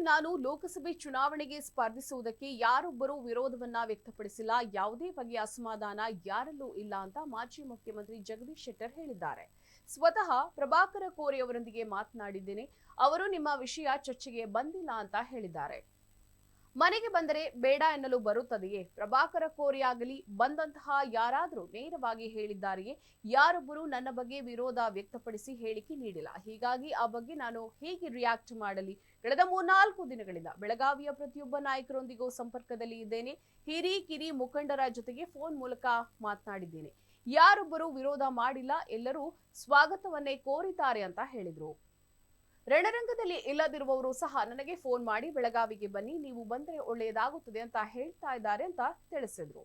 ನಾನು ಲೋಕಸಭೆ ಚುನಾವಣೆಗೆ ಸ್ಪರ್ಧಿಸುವುದಕ್ಕೆ ಯಾರೊಬ್ಬರೂ ವಿರೋಧವನ್ನ ವ್ಯಕ್ತಪಡಿಸಿಲ್ಲ. ಯಾವುದೇ ಬಗೆಯ ಅಸಮಾಧಾನ ಯಾರಲ್ಲೂ ಇಲ್ಲ ಅಂತ ಮಾಜಿ ಮುಖ್ಯಮಂತ್ರಿ ಜಗದೀಶ್ ಶೆಟ್ಟರ್ ಹೇಳಿದ್ದಾರೆ. ಸ್ವತಃ ಪ್ರಭಾಕರ ಕೋರೆ ಅವರೊಂದಿಗೆ ಮಾತನಾಡಿದ್ದೇನೆ. ಅವರು ನಿಮ್ಮ ವಿಷಯ ಚರ್ಚೆಗೆ ಬಂದಿಲ್ಲ ಅಂತ ಹೇಳಿದ್ದಾರೆ. ಮನೆಗೆ ಬಂದರೆ ಬೇಡ ಎನ್ನಲು ಬರುತ್ತದೆಯೇ? ಪ್ರಭಾಕರ ಕೋರೆ ಆಗಲಿ ಬಂದಂತಹ ಯಾರಾದರೂ ನೇರವಾಗಿ ಹೇಳಿದ್ದಾರೆಯೇ? ಯಾರೊಬ್ಬರು ನನ್ನ ಬಗ್ಗೆ ವಿರೋಧ ವ್ಯಕ್ತಪಡಿಸಿ ಹೇಳಿಕೆ ನೀಡಿಲ್ಲ. ಹೀಗಾಗಿ ಆ ಬಗ್ಗೆ ನಾನು ಹೇಗೆ ರಿಯಾಕ್ಟ್ ಮಾಡಲಿ? ಕಳೆದ 3-4 ದಿನಗಳಿಂದ ಬೆಳಗಾವಿಯ ಪ್ರತಿಯೊಬ್ಬ ನಾಯಕರೊಂದಿಗೂ ಸಂಪರ್ಕದಲ್ಲಿ ಇದ್ದೇನೆ. ಹಿರಿ ಮುಖಂಡರ ಜೊತೆಗೆ ಫೋನ್ ಮೂಲಕ ಮಾತನಾಡಿದ್ದೇನೆ. ಯಾರೊಬ್ಬರು ವಿರೋಧ ಮಾಡಿಲ್ಲ, ಎಲ್ಲರೂ ಸ್ವಾಗತವನ್ನೇ ಕೋರಿದ್ದಾರೆ ಅಂತ ಹೇಳಿದ್ರು. ರಣರಂಗದಲ್ಲಿ ಇಲ್ಲದಿರುವವರು ಸಹ ನನಗೆ ಫೋನ್ ಮಾಡಿ ಬೆಳಗಾವಿಗೆ ಬನ್ನಿ, ನೀವು ಬಂದರೆ ಒಳ್ಳೆಯದಾಗುತ್ತದೆ ಅಂತ ಹೇಳ್ತಾ ಇದ್ದಾರೆ ಅಂತ ತಿಳಿಸಿದ್ರು.